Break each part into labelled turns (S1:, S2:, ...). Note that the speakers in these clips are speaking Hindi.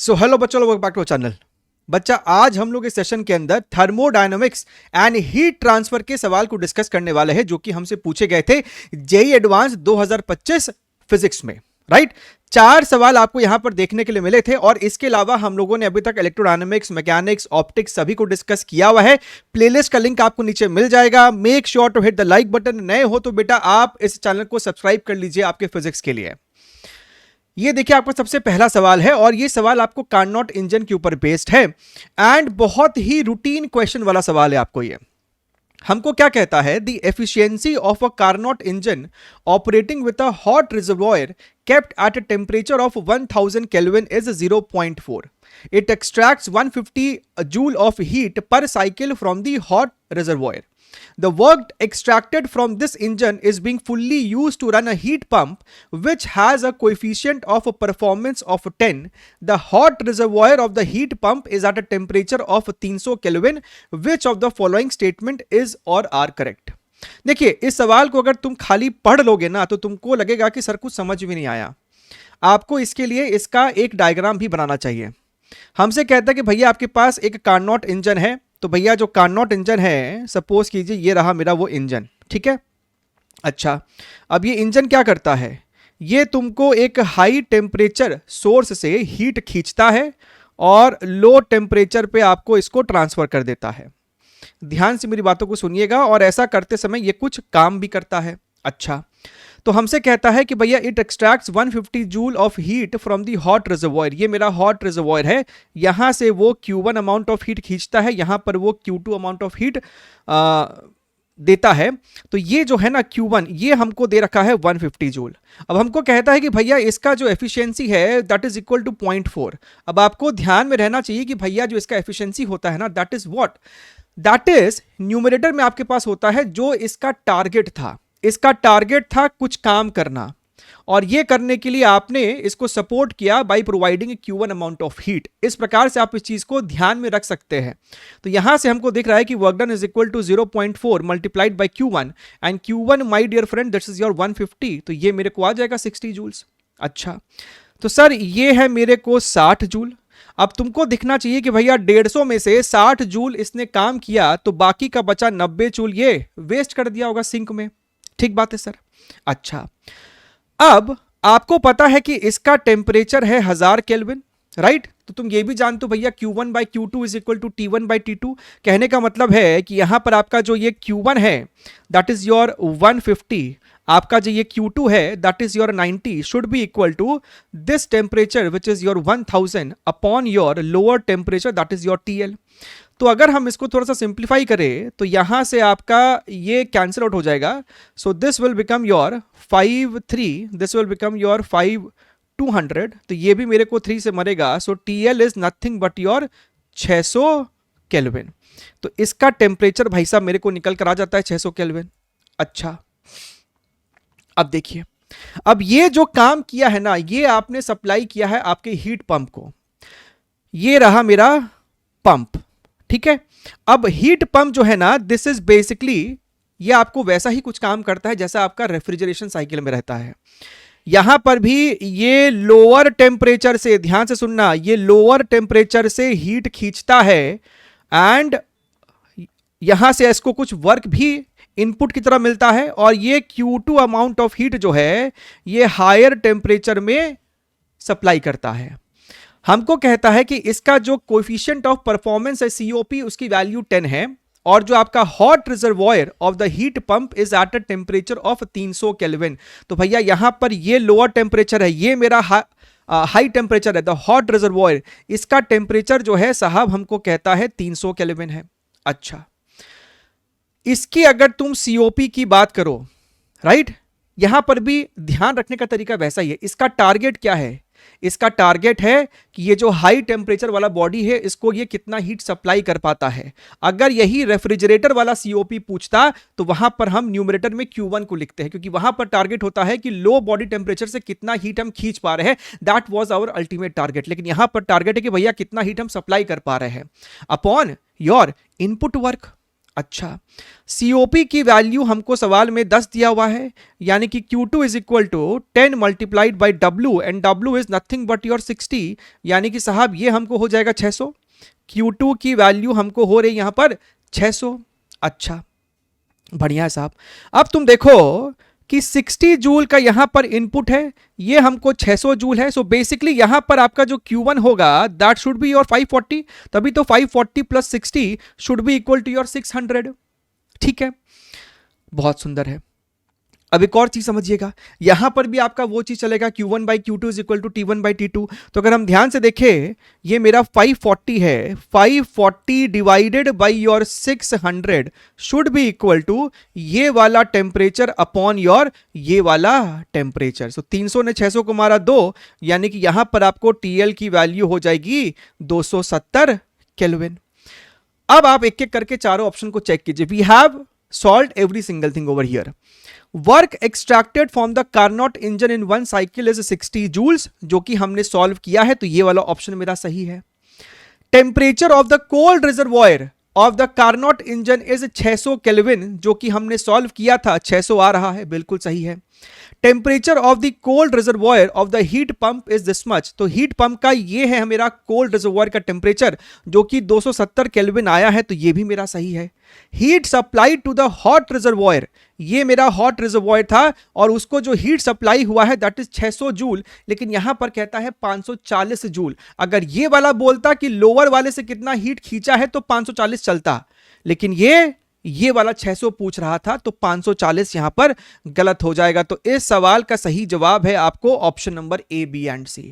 S1: सो हेलो बच्चों, वेलकम बैक टू चैनल। बच्चा, आज हम लोग इस सेशन के अंदर थर्मोडायनामिक्स एंड हीट ट्रांसफर के सवाल को डिस्कस करने वाले हैं जो कि हमसे पूछे गए थे जेईई एडवांस 2025 फिजिक्स में। राइट, 4 सवाल आपको यहां पर देखने के लिए मिले थे और इसके अलावा हम लोगों ने अभी तक इलेक्ट्रोडायनामिक्स, मैकेनिक्स, ऑप्टिक्स सभी को डिस्कस किया हुआ है। प्लेलिस्ट का लिंक आपको नीचे मिल जाएगा। Make sure to hit the like button. नए हो तो बेटा आप इस चैनल को सब्सक्राइब कर लीजिए आपके फिजिक्स के लिए। ये देखिए, आपका सबसे पहला सवाल है और ये सवाल आपको कार्नोट इंजन के ऊपर बेस्ड है एंड बहुत ही रूटीन क्वेश्चन वाला सवाल है। आपको ये हमको क्या कहता है, the efficiency of a Carnot engine operating with a hot reservoir kept at a temperature of 1000 Kelvin is 0.4. It extracts 150 joule of heat per cycle from the hot reservoir. The work extracted from this engine is being fully used to run a heat pump which has a coefficient of performance of 10. The hot reservoir of the heat pump is at a temperature of 300 Kelvin. Which of the following statement is or are correct? देखिए, इस सवाल को अगर तुम खाली पढ़ लोगे ना तो तुमको लगेगा कि सर कुछ समझ भी नहीं आया। आपको इसके लिए इसका एक डायग्राम भी बनाना चाहिए। हमसे कहता है कि भैया आपके पास एक कार्नोट इंजन है, तो भैया जो कार्नोट इंजन है, सपोज कीजिए ये रहा मेरा वो इंजन, ठीक है। अच्छा, अब ये इंजन क्या करता है, ये तुमको एक हाई टेम्परेचर सोर्स से हीट खींचता है और लो टेम्परेचर पे आपको इसको ट्रांसफर कर देता है। ध्यान से मेरी बातों को सुनिएगा, और ऐसा करते समय ये कुछ काम भी करता है। अच्छा, तो हमसे कहता है कि भैया it extracts 150 joule of heat from the hot reservoir. ये मेरा हॉट रिजर्वॉयर है, यहां से वो Q1 अमाउंट ऑफ हीट खींचता है, यहां पर वो Q2 अमाउंट ऑफ हीट देता है। तो ये जो है ना Q1, ये हमको दे रखा है 150 जूल। अब हमको कहता है कि भैया इसका जो एफिशिएंसी है दैट इज इक्वल टू 0.4। अब आपको ध्यान में रहना चाहिए कि भैया जो इसका एफिशिएंसी होता है ना, that is what, that is numerator में आपके पास होता है जो इसका टारगेट था। इसका टारगेट था कुछ काम करना, और ये करने के लिए आपने इसको सपोर्ट किया by providing Q1 amount of heat. इस प्रकार से आप इस चीज को ध्यान में रख सकते हैं। तो यहां से हमको दिख रहा है कि work done is equal to 0.4 multiplied by Q1, and Q1 my dear friend that is your 150, तो ये मेरे को आ जाएगा 60 जूल्स। अच्छा, तो सर ये है मेरे को 60 जूल। अब तुमको दिखना चाहिए कि भैया 150 में से 60 जूल इसने काम किया, तो बाकी का बचा 90 जूल ये वेस्ट कर दिया होगा सिंक में। ठीक बात है सर। अच्छा, अब आपको पता है कि इसका टेम्परेचर है 1000 केल्विन, राइट। तो तुम ये भी जानते हो भैया Q1 by Q2 is equal to T1 by T2। कहने का मतलब है कि यहां पर आपका जो ये Q1 है दैट इज योर 150, आपका जो ये Q2 है that is your 90 should be equal to this temperature which is your 1000 upon your lower temperature that is your TL। तो अगर हम इसको थोड़ा सा सिंप्लीफाई करें तो यहां से आपका ये कैंसिल आउट हो जाएगा। So this will become your 53, this will become your 5200, तो ये भी मेरे को 3 से मरेगा। सो TL is nothing but your 600 kelvin. तो इसका टेम्परेचर भाई साहब मेरे को निकल कर आ जाता है 600 केल्विन। अच्छा, अब देखिए, अब ये जो काम किया है ना, ये आपने सप्लाई किया है आपके हीट पंप को। ये रहा मेरा पंप, ठीक है। अब हीट पंप जो है ना, दिस इज बेसिकली, ये आपको वैसा ही कुछ काम करता है जैसा आपका रेफ्रिजरेशन साइकिल में रहता है। यहां पर भी ये लोअर टेम्परेचर से, ध्यान से सुनना, ये लोअर टेम्परेचर से हीट खींचता है एंड यहां से इसको कुछ वर्क भी इनपुट की तरह मिलता है, और ये Q2 अमाउंट ऑफ हीट जो है ये हायर टेम्परेचर में सप्लाई करता है। हमको कहता है कि इसका जो कोएफिशिएंट ऑफ परफॉर्मेंस है COP, उसकी वैल्यू 10 है, और जो आपका hot reservoir of the heat pump is at a temperature of 300 kelvin. तो भैया यहां पर ये लोअर टेम्परेचर है, ये मेरा हाई टेम्परेचर है द हॉट रिजर्वॉयर। इसका टेम्परेचर जो है साहब हमको कहता है 300 केल्विन है। अच्छा, इसकी अगर तुम COP की बात करो, राइट, यहां पर भी ध्यान रखने का तरीका वैसा ही है। इसका टारगेट क्या है, इसका टारगेट है कि ये जो हाई टेम्परेचर वाला बॉडी है इसको ये कितना हीट सप्लाई कर पाता है। अगर यही रेफ्रिजरेटर वाला COP पूछता तो वहां पर हम न्यूमरेटर में Q1 को लिखते हैं, क्योंकि वहां पर टारगेट होता है कि लो बॉडी टेम्परेचर से कितना हीट हम खींच पा रहे हैं, that was our ultimate target. लेकिन यहां पर टारगेट है कि भैया कितना हीट हम सप्लाई कर पा रहे हैं अपॉन योर इनपुट वर्क। अच्छा, COP की वैल्यू हमको सवाल में 10 दिया हुआ है, यानी कि Q2 is equal to 10 multiplied by W and W is nothing but your 60, यानी कि साहब ये हमको हो जाएगा 600। Q2 की वैल्यू हमको हो रही यहां पर 600। अच्छा, बढ़िया है साहब। अब तुम देखो कि 60 जूल का यहां पर इनपुट है, ये हमको 600 जूल है। सो बेसिकली यहां पर आपका जो Q1 होगा दैट शुड बी योर 540, तभी तो 540 plus 60 should be equal to your 600। ठीक है, बहुत सुंदर है। अब एक और चीज समझिएगा, यहां पर भी आपका वो चीज चलेगा Q1 by Q2 is equal to T1 by T2। तो अगर हम ध्यान से देखें, ये मेरा 540 है, 540 divided by your 600 should be equal to ये वाला टेम्परेचर अपॉन योर ये वाला टेम्परेचर। सो 300 ने 600 को मारा 2, यानी कि यहां पर आपको TL की वैल्यू हो जाएगी 270 केल्विन। अब आप एक एक करके चारों ऑप्शन को चेक कीजिए। We have solved every single thing over here. Work extracted from the Carnot engine in 1 cycle is 60 joules, जो कि हमने सॉल्व किया है, तो ये वाला ऑप्शन मेरा सही है। Temperature of the cold reservoir of the Carnot engine is 600 kelvin, जो कि हमने सॉल्व किया था, 600 आ रहा है, बिल्कुल सही है। Temperature of the cold reservoir of the heat pump is this much, तो हीट पंप का ये है मेरा कोल्ड रिजर्वॉयर का टेम्परेचर, जो कि 270 केल्विन आया है, तो ये भी मेरा सही है। Heat supply to the hot reservoir, ये मेरा हॉट रिजर्वॉयर था और उसको जो हीट सप्लाई हुआ है दैट इज 600 जूल, लेकिन यहां पर कहता है 540 जूल। अगर ये वाला बोलता कि लोअर वाले से कितना हीट खींचा है तो 540 चलता, लेकिन ये वाला 600 पूछ रहा था, तो 540 यहां पर गलत हो जाएगा। तो इस सवाल का सही जवाब है आपको option number A, B and C।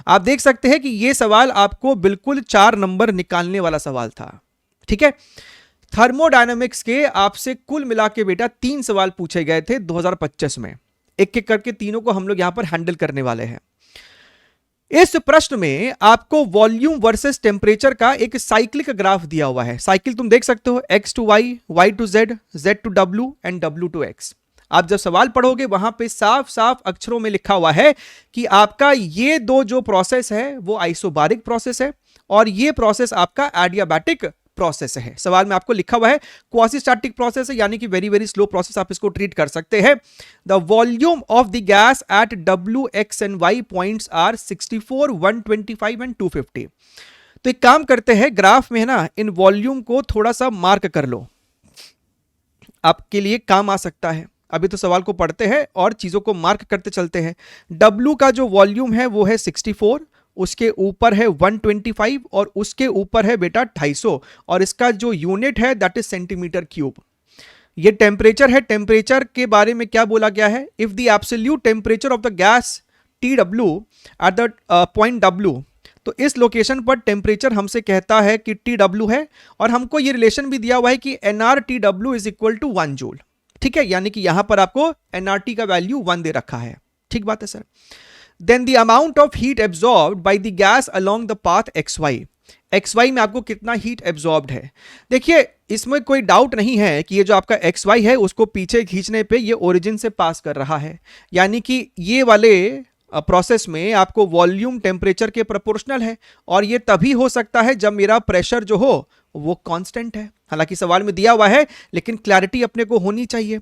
S1: आप देख सकते हैं कि यह सवाल आपको बिल्कुल 4 नंबर निकालने वाला सवाल था। ठीक है, थर्मोडायनामिक्स के आपसे कुल मिला के बेटा 3 सवाल पूछे गए थे 2025 में। एक एक करके तीनों को हम लोग यहां पर हैंडल करने वाले हैं। इस प्रश्न में आपको वॉल्यूम वर्सेस टेम्परेचर का एक साइक्लिक ग्राफ दिया हुआ है। साइकिल तुम देख सकते हो, X to Y, Y to Z, Z to W and W to X। आप जब सवाल पढ़ोगे वहां पे साफ साफ अक्षरों में लिखा हुआ है कि आपका ये दो जो प्रोसेस है वो आइसोबारिक प्रोसेस है और ये प्रोसेस आपका एडियाबैटिक प्रोसेस है। सवाल में आपको लिखा हुआ है क्वासी स्टैटिक प्रोसेस है, यानी कि वेरी वेरी स्लो प्रोसेस, आप इसको ट्रीट कर सकते हैं। The volume of the gas at W, X and Y points are 64, 125 and 250। तो एक काम करते हैं, ग्राफ में है ना, इन वॉल्यूम को थोड़ा सा मार्क कर लो, आपके लिए काम आ सकता है। अभी तो सवाल को पढ़ते हैं और चीजों को मार्क करते चलते हैं। W का जो वॉल्यूम है वो है 64, उसके ऊपर है 125 और उसके ऊपर है बेटा 250 और इसका जो यूनिट है दैट इज सेंटीमीटर क्यूब। ये टेम्परेचर है। टेम्परेचर के बारे में क्या बोला गया है? If the absolute temperature of the gas TW at the point W, तो इस लोकेशन पर टेम्परेचर हमसे कहता है कि TW है और हमको ये रिलेशन भी दिया हुआ है कि nRTW is equal to 1 joule. ठीक है, यानी कि यहां पर आपको nRT का वैल्यू 1 दे रखा है। ठीक बात है sir. Then the amount of heat absorbed by the gas along the path XY, XY में आपको कितना हीट एब्जॉर्ब्ड है। देखिए इसमें कोई डाउट नहीं है कि ये जो आपका XY है उसको पीछे खींचने पे ये ओरिजिन से पास कर रहा है, यानी कि ये वाले प्रोसेस में आपको वॉल्यूम टेम्परेचर के प्रोपोर्शनल है और ये तभी हो सकता है जब मेरा प्रेशर जो हो वो कांस्टेंट है। हालांकि सवाल में दिया हुआ है लेकिन क्लैरिटी अपने को होनी चाहिए।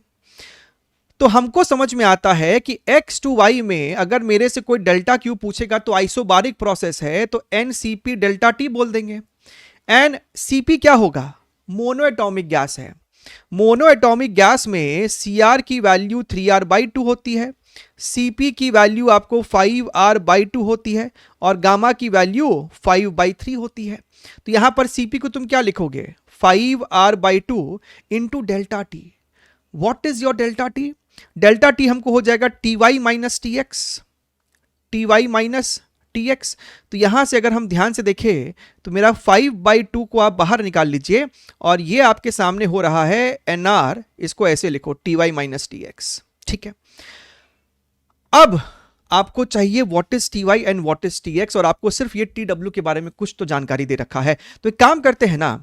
S1: तो हमको समझ में आता है कि X टू Y में अगर मेरे से कोई डेल्टा क्यू पूछेगा तो आइसोबारिक प्रोसेस है तो NCP डेल्टा T बोल देंगे। NCP क्या होगा? मोनो एटॉमिक गैस है। मोनो एटॉमिक गैस में Cr की वैल्यू 3r/2 होती है, Cp की वैल्यू आपको 5r/2 होती है और गामा की वैल्यू 5/3 होती है। तो यहां पर Cp को तुम क्या लिखोगे? 5r/2 into delta T. What is your delta T? Delta T हमको हो जाएगा TY minus TX, TY minus TX। तो यहां से अगर हम ध्यान से देखें तो मेरा 5/2 को आप बाहर निकाल लीजिए और ये आपके सामने हो रहा है NR, इसको ऐसे लिखो TY माइनस TX। ठीक है, अब आपको चाहिए what is TY and what is TX और आपको सिर्फ ये TW के बारे में कुछ तो जानकारी दे रखा है। तो एक काम करते हैं ना,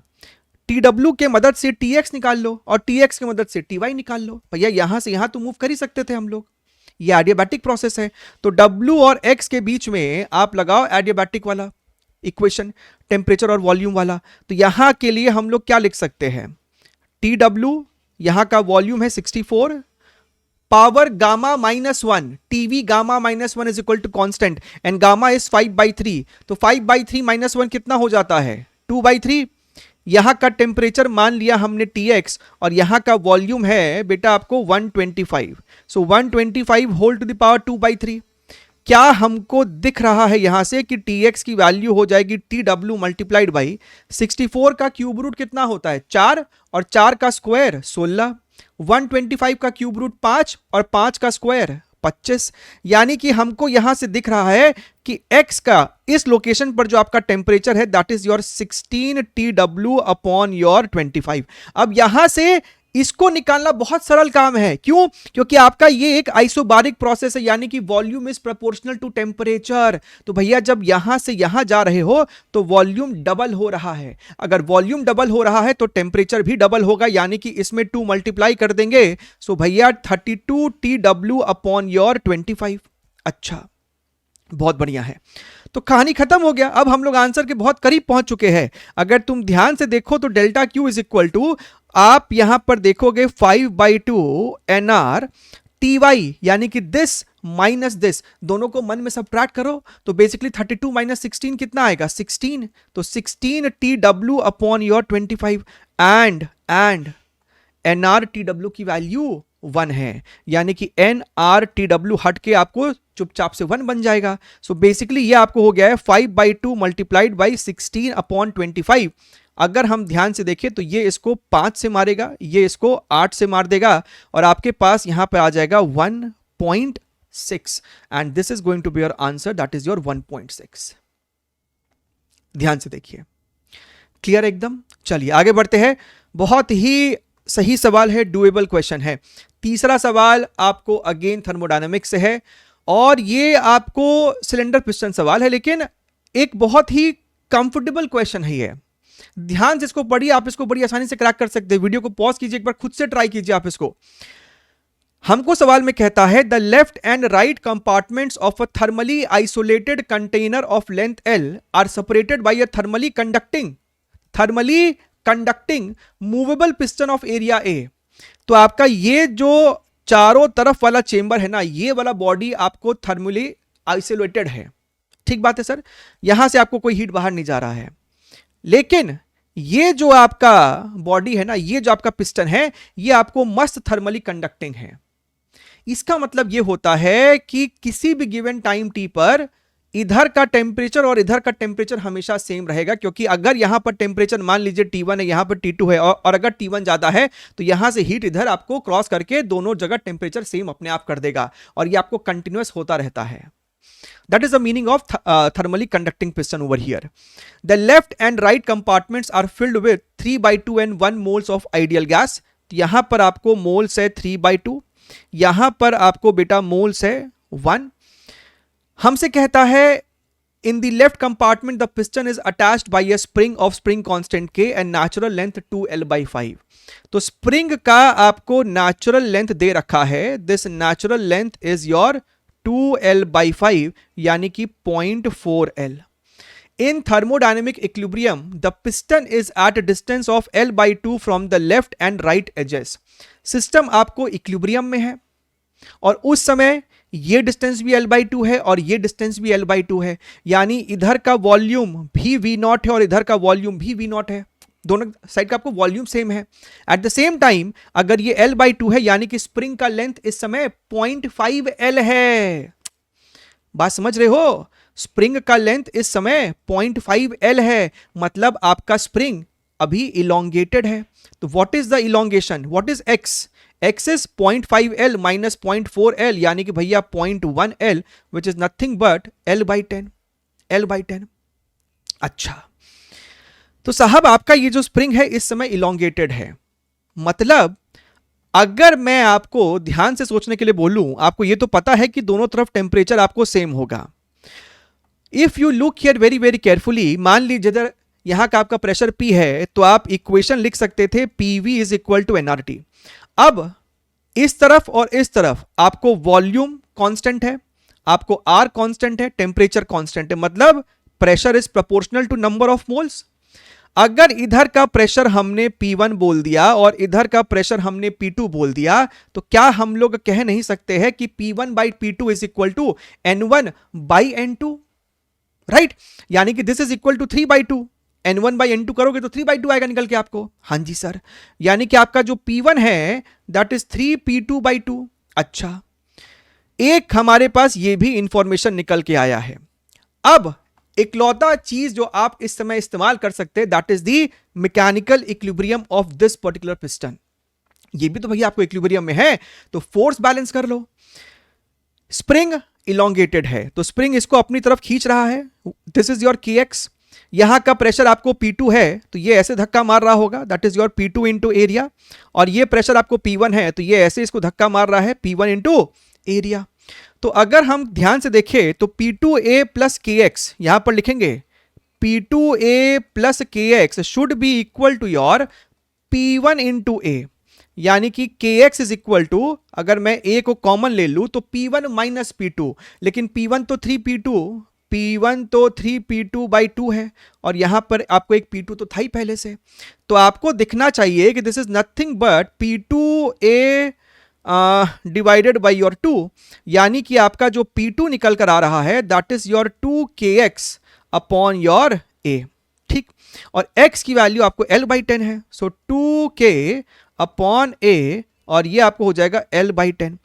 S1: TW के मदद से TX निकाल लो और TX की मदद से TY निकाल लो। भैया यहां से यहां तो मूव कर ही सकते थे हम लोग, ये एडियाबैटिक प्रोसेस है। तो W और X के बीच में आप लगाओ एडियाबैटिक वाला इक्वेशन, टेम्परेचर और वॉल्यूम वाला। तो यहां के लिए हम लोग क्या लिख सकते हैं? TW, यहां का वॉल्यूम है 64, power gamma -1, TV gamma -1 is equal to constant and gamma is 5/3, तो 5/3 -1 कितना हो जाता है 2/3। यहां का टेम्परेचर मान लिया हमने Tx और यहां का वॉल्यूम है बेटा आपको 125, सो 125 होल टू द पावर 2/3। क्या हमको दिख रहा है यहां से कि Tx की वैल्यू हो जाएगी TW मल्टीप्लाइड बाई 64 का क्यूब रूट कितना होता है 4 और 4 का स्क्वायर 16, 125 का क्यूब रूट 5 और 5 का स्क्वायर 25। यानी कि हमको यहां से दिख रहा है कि x का इस लोकेशन पर जो आपका टेम्परेचर है that is your 16 TW upon your 25। अब यहां से इसको निकालना बहुत सरल काम है, क्यों? क्योंकि आपका ये एक आइसोबारिक प्रोसेस है, यानी कि volume is proportional to temperature. तो भैया जब यहां से यहां जा रहे हो तो वॉल्यूम डबल हो रहा है, अगर वॉल्यूम डबल हो रहा है तो टेम्परेचर भी डबल होगा, यानी कि इसमें 2 मल्टीप्लाई कर देंगे। सो भैया 32 TW अपॉन योर 25। अच्छा, बहुत बढ़िया है, तो कहानी खत्म हो गया। अब हम लोग आंसर के बहुत करीब पहुंच चुके हैं। अगर तुम ध्यान से देखो तो delta Q is equal to, आप यहां पर देखोगे 5/2 NR TY, यानी कि दिस माइनस दिस, दोनों को मन में सबट्रैक्ट करो तो बेसिकली 32 माइनस 16 कितना आएगा 16, तो 16 TW upon your 25 and NR TW की वैल्यू 1 है, यानी कि NR TW हट के आपको चुपचाप से 1 बन जाएगा। सो बेसिकली ये आपको हो गया है 5/2 मल्टीप्लाइड बाई 16 अपॉन 25। अगर हम ध्यान से देखें तो ये इसको 5 से मारेगा, ये इसको 8 से मार देगा और आपके पास यहां पर आ जाएगा 1.6 and this is going to be your answer, that is your 1.6। ध्यान से देखिए, क्लियर एकदम। चलिए आगे बढ़ते हैं, बहुत ही सही सवाल है, डुएबल क्वेश्चन है। तीसरा सवाल आपको अगेन थर्मोडायनेमिक्स से है और ये आपको सिलेंडर पिस्टन सवाल है, लेकिन एक बहुत ही कंफर्टेबल क्वेश्चन है ये। ध्यान से इसको पढ़िए, आप इसको बड़ी आसानी से क्रैक कर सकते हैं। वीडियो को पॉज कीजिए, एक बार खुद से ट्राई कीजिए आप इसको। हमको सवाल में कहता है the left and right compartments of a thermally isolated container of length L are separated by a thermally conducting movable piston of area A। तो आपका ये जो चारों तरफ वाला चेंबर है ना, ये वाला बॉडी आपको थर्मली आइसोलेटेड है। ठीक बात है सर, यहां से आपको कोई हीट बाहर नहीं जा रहा है, लेकिन ये जो आपका बॉडी है ना, ये जो आपका पिस्टन है, ये आपको मस्त थर्मली कंडक्टिंग है। इसका मतलब ये होता है कि किसी भी गिवन टाइम टी पर इधर का टेम्परेचर और इधर का टेम्परेचर हमेशा सेम रहेगा, क्योंकि अगर यहां पर टेम्परेचर मान लीजिए T1 है, यहां पर T2 है और अगर T1 ज्यादा है तो यहां से हीट इधर आपको क्रॉस करके दोनों जगह टेम्परेचर सेम अपने आप कर देगा और ये आपको कंटिन्यूअस होता रहता है। That is the meaning of thermally conducting piston over here. The left and right compartments are filled with 3/2 and 1 moles of ideal gas. यहां पर आपको मोल्स है 3/2, यहां पर आपको बेटा मोल्स है 1। हमसे कहता है in the left compartment the piston is attached by a spring of spring constant K and natural length 2L/5। तो स्प्रिंग का आपको नेचुरल लेंथ दे रखा है, this natural length is your 2L/5 यानी कि 0.4L। In thermodynamic equilibrium, the piston is at a distance of L/2 from the left and right edges. System आपको इक्विलिब्रियम में है और उस समय ये डिस्टेंस भी L/2 है और ये डिस्टेंस भी L/2 है, यानी इधर का वॉल्यूम भी V0 है और इधर का वॉल्यूम भी V0 है, दोनों साइड का आपको वॉल्यूम सेम है। एट द सेम टाइम अगर ये L/2 है यानी कि स्प्रिंग का लेंथ इस समय 0.5L है। बात समझ रहे हो? स्प्रिंग का लेंथ इस समय 0.5L है, मतलब आपका स्प्रिंग अभी इलोंगेटेड है। तो what is the elongation, what is x? x is 0.5L minus 0.4L यानी कि भैया 0.1L which is nothing but L/10। अच्छा, तो साहब आपका ये जो स्प्रिंग है इस समय इलोंगेटेड है, मतलब अगर मैं आपको ध्यान से सोचने के लिए बोलूं, आपको ये तो पता है कि दोनों तरफ टेम्परेचर आपको सेम होगा। If you look here very very carefully, मान लीजिए इधर यहां का आपका प्रेशर P है तो आप इक्वेशन लिख सकते थे PV is equal to nRT। अब इस तरफ और इस तरफ आपको वॉल्यूम कांस्टेंट है, आपको R कांस्टेंट है, टेम्परेचर कांस्टेंट है, मतलब pressure is proportional to number of moles. अगर इधर का प्रेशर हमने P1 बोल दिया और इधर का प्रेशर हमने P2 बोल दिया, तो क्या हम लोग कह नहीं सकते हैं कि P1 by P2 is equal to N1 by N2, right? यानी कि this is equal to 3 by 2, N1 by N2 करोगे तो 3 बाई 2 आएगा निकल के आपको। हाँ जी सर, यानी कि आपका जो P1 है दैट इज 3P2 बाई 2। अच्छा, एक हमारे पास ये भी इंफॉर्मेशन निकल के आया है। अब इकलौता चीज जो आप इस समय इस्तेमाल कर सकते हैं that is the mechanical equilibrium of this particular piston. ये भी तो भैया आपको इक्विलिब्रियम में है, तो फोर्स बैलेंस कर लो। स्प्रिंग इलोंगेटेड है तो स्प्रिंग इसको अपनी तरफ खींच रहा है, दिस इज योर Kx। यहां का प्रेशर आपको P2 है तो ये ऐसे धक्का मार रहा होगा, that is your P2 into area. और ये प्रेशर आपको P1 है तो ये ऐसे इसको धक्का मार रहा है, P1 इंटू एरिया। तो अगर हम ध्यान से देखें तो P2A प्लस Kx यहां पर लिखेंगे, P2A plus Kx should be equal to your P1 into A, यानी कि Kx इज इक्वल टू, अगर मैं A को कॉमन ले लूं तो P1 माइनस P2, लेकिन P1 तो 3P2, P1 तो 3P2 बाई 2 है और यहां पर आपको एक P2 तो था ही पहले से, तो आपको दिखना चाहिए कि this is nothing but P2A divided by your 2, यानी कि आपका जो P2 निकल कर आ रहा है that is your 2Kx upon your A, ठीक? और x की वैल्यू आपको L बाई 10 है, सो 2K अपॉन A और ये आपको हो जाएगा L बाई 10।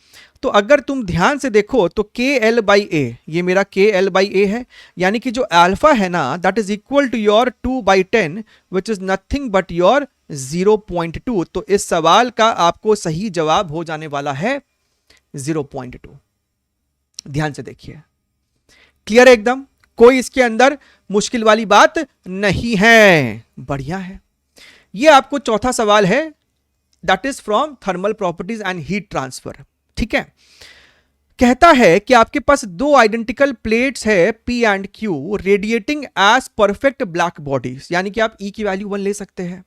S1: तो अगर तुम ध्यान से देखो तो KL बाई A, ये मेरा KL बाई A है, यानी कि जो अल्फा है ना that is equal to your 2 by 10 which is nothing but your 0.2। तो इस सवाल का आपको सही जवाब हो जाने वाला है 0.2। ध्यान से देखिए, क्लियर है एकदम, कोई इसके अंदर मुश्किल वाली बात नहीं है, बढ़िया है। ये आपको चौथा सवाल है that is from thermal properties and heat transfer, ठीक है? कहता है कि आपके पास दो आइडेंटिकल प्लेट्स है P and Q radiating as perfect black bodies, यानी कि आप E की वैल्यू 1 ले सकते हैं,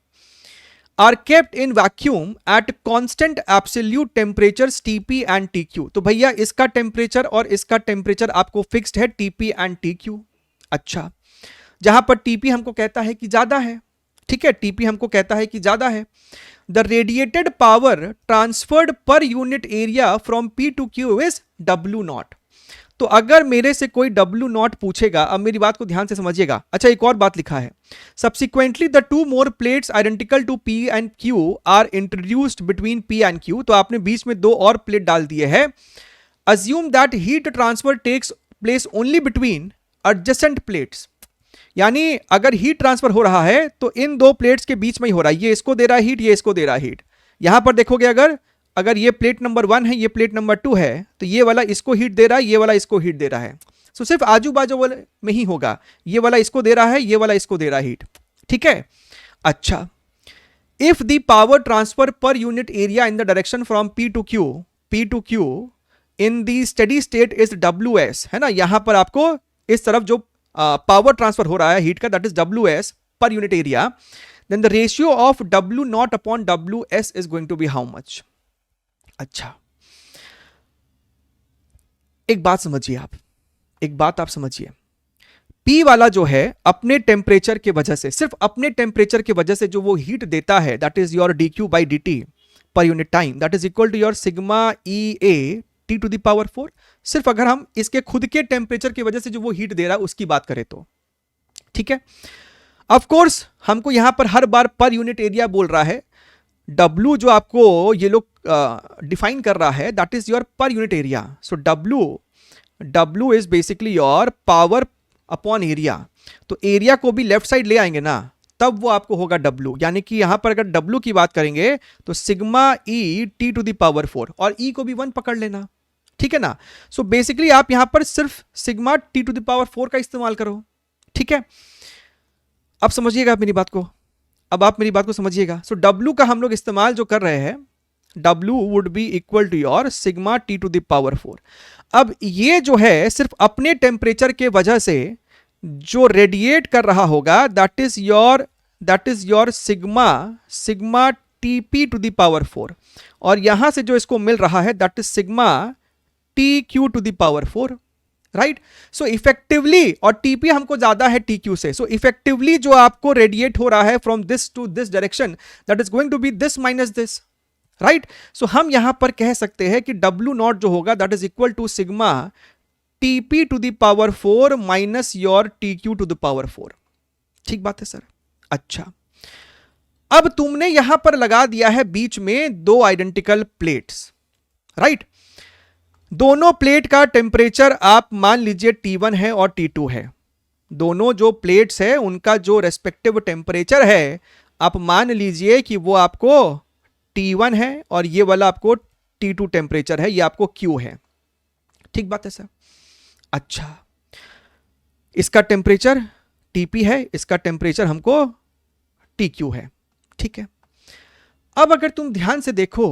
S1: are kept in vacuum at constant absolute temperature TP and TQ। तो भैया इसका टेम्परेचर और इसका टेम्परेचर आपको फिक्स्ड है TP एंड TQ। अच्छा, जहां पर TP हमको कहता है कि ज्यादा है, ठीक है, TP हमको कहता है कि ज्यादा है। The radiated power transferred per unit area from P to Q is W0। तो अगर मेरे से कोई W0 पूछेगा, अब मेरी बात को ध्यान से समझिएगा। अच्छा, एक और बात लिखा है, subsequently the two more plates identical to P and Q are introduced between P and Q। तो आपने बीच में दो और प्लेट डाल दिए हैं। Assume that heat transfer takes place only between adjacent plates, यानी अगर हीट ट्रांसफर हो रहा है तो इन दो प्लेट्स के बीच में ही हो रहा है, ये इसको दे रहा है हीट, ये इसको दे रहा है हीट। यहां पर देखोगे अगर ये प्लेट नंबर 1 है, ये प्लेट नंबर 2 है, तो ये वाला इसको हीट दे रहा है, ये वाला इसको हीट दे रहा है। सो सिर्फ आजू बाजू वाले में ही होगा, ये वाला इसको दे रहा है, ये वाला इसको दे रहा है हीट, ठीक है? अच्छा, if the power transfer per unit area in the direction from P to Q in the steady state is WS, है ना, यहां पर आपको इस तरफ जो पावर ट्रांसफर हो रहा है हीट का that is WS per unit area, then the ratio of W0 upon WS is going to be how much? अच्छा, एक बात समझिए आप, एक बात आप समझिए, P वाला जो है अपने टेम्परेचर के वजह से, सिर्फ अपने टेम्परेचर के वजह से जो वो हीट देता है that is your dQ by dt per unit time, that is equal to your sigma EA T to the power 4। सिर्फ अगर हम इसके खुद के टेम्परेचर की वजह से जो वो हीट दे रहा है उसकी बात करें तो, ठीक है? ऑफ कोर्स हमको यहां पर हर बार पर यूनिट एरिया बोल रहा है, W जो आपको ये लोग डिफाइन कर रहा है दैट इज योर पर unit area. So W is basically your power upon area, तो एरिया को भी लेफ्ट साइड ले आएंगे ना तब वो आपको होगा W, यानी कि यहां पर अगर W की बात करेंगे तो sigma E T to the power 4 और E को भी 1 पकड़ लेना, ठीक है ना? सो बेसिकली आप यहां पर सिर्फ sigma T to the power 4 का इस्तेमाल करो, ठीक है? अब समझिएगा मेरी बात को, अब आप मेरी बात को समझिएगा। सो W का हम लोग इस्तेमाल जो कर रहे हैं, W would be equal to your sigma T to the power 4। अब ये जो है सिर्फ अपने टेम्परेचर के वजह से जो रेडिएट कर रहा होगा that is your sigma TP to the power 4, और यहां से जो इसको मिल रहा है that is sigma TQ to the power 4, right. So effectively, और टीपी हमको ज्यादा है टीक्यू से, सो इफेक्टिवली जो आपको रेडिएट हो रहा है from this to this direction, that is going to be this minus this, right. So हम यहां पर कह सकते हैं कि डब्ल्यू नॉट जो होगा that is equal to sigma TP to the power 4 minus your TQ to the power 4। ठीक बात है सर। अच्छा, अब तुमने यहां पर लगा दिया है बीच में दो आइडेंटिकल प्लेट्स, राइट। दोनों प्लेट का टेम्परेचर आप मान लीजिए T1 है और T2 है। दोनों जो प्लेट्स है उनका जो रेस्पेक्टिव टेम्परेचर है आप मान लीजिए कि वो आपको T1 है और ये वाला आपको T2 टेम्परेचर है, ये आपको Q है। ठीक बात है सर। अच्छा, इसका टेम्परेचर Tp है, इसका टेम्परेचर हमको TQ है। ठीक है। अब अगर तुम ध्यान से देखो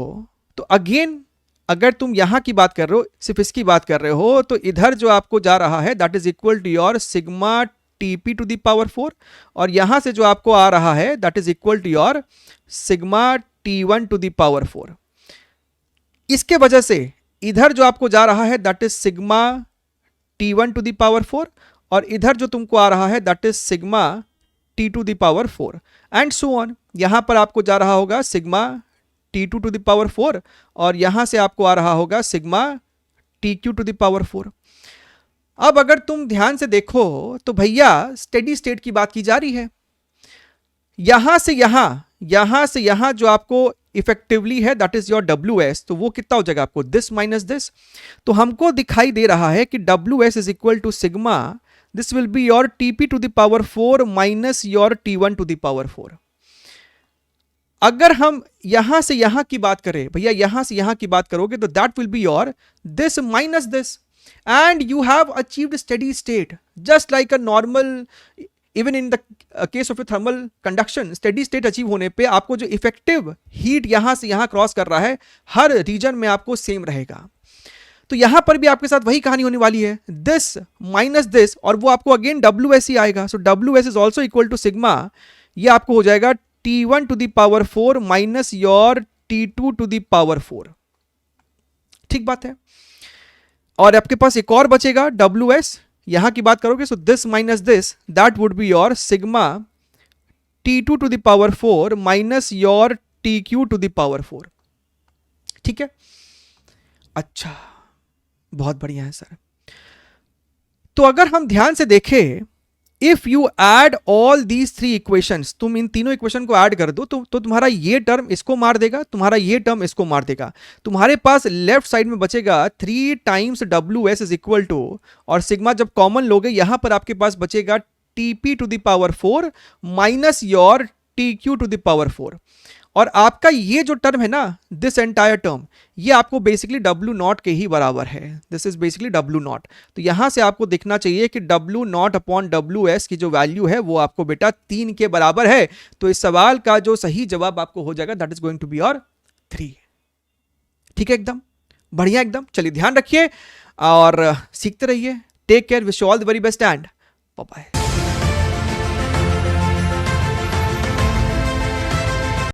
S1: तो अगेन अगर तुम यहां की बात कर रहे हो, सिर्फ इसकी बात कर रहे हो, तो इधर जो आपको जा रहा है that is equal to your sigma TP to the power 4, और यहां से जो आपको आ रहा है that is equal to your sigma T1 to the power 4। इसके वजह से इधर जो आपको जा रहा है that is sigma T1 to the power 4, और इधर जो तुमको आ रहा है that is sigma T to the power 4 and so on. यहां पर आपको जा रहा होगा sigma T2 to the power 4, और यहां से आपको आ रहा होगा sigma TQ to the power 4। अब अगर तुम ध्यान से देखो तो भैया स्टेडी स्टेट की बात की जा रही है। यहां से यहां जो आपको इफेक्टिवली है दैट इज योर WS, तो वो कितना हो जाएगा आपको दिस माइनस दिस। तो हमको दिखाई दे रहा है कि WS is equal to sigma, this will be your TP to the power 4 minus your T1 to the power 4। अगर हम यहां से यहां की बात करें भैया, यहां से यहां की बात करोगे तो that will be your this minus this, and you have achieved steady state just like a normal. Even in the case of thermal conduction, steady state achieve होने पे आपको जो इफेक्टिव हीट यहां से यहां क्रॉस कर रहा है हर रीजन में आपको सेम रहेगा। तो यहां पर भी आपके साथ वही कहानी होने वाली है, दिस माइनस दिस, और वो आपको अगेन WS ही आएगा। So WS is also equal to sigma, ये आपको हो जाएगा T1 to the power 4 minus your T2 to the power 4। ठीक बात है। और आपके पास एक और बचेगा WS, यहां की बात करोगे so this minus this, that would be your sigma T2 to the power 4 minus your TQ to the power 4। ठीक है। अच्छा, बहुत बढ़िया है सर। तो अगर हम ध्यान से देखें, if you add all these three equations, तुम इन तीनों इक्वेशन को ऐड कर दो तो तुम्हारा ये टर्म इसको मार देगा, तुम्हारा ये टर्म इसको मार देगा। तुम्हारे पास लेफ्ट साइड में बचेगा 3 times WS is equal to, और सिग्मा जब कॉमन लोगे यहां पर आपके पास बचेगा TP to the power 4 minus your TQ to the power 4। और आपका ये जो टर्म है ना, दिस एंटायर टर्म, ये आपको बेसिकली W0 के ही बराबर है। This is basically W0। तो यहां से आपको दिखना चाहिए कि W0 अपॉन WS की जो वैल्यू है वो आपको बेटा 3 के बराबर है। तो इस सवाल का जो सही जवाब आपको हो जाएगा that is going to be your 3। ठीक है, एकदम बढ़िया, एकदम। चलिए ध्यान रखिए और सीखते रहिए। Take care, wish you all the very best and bye bye.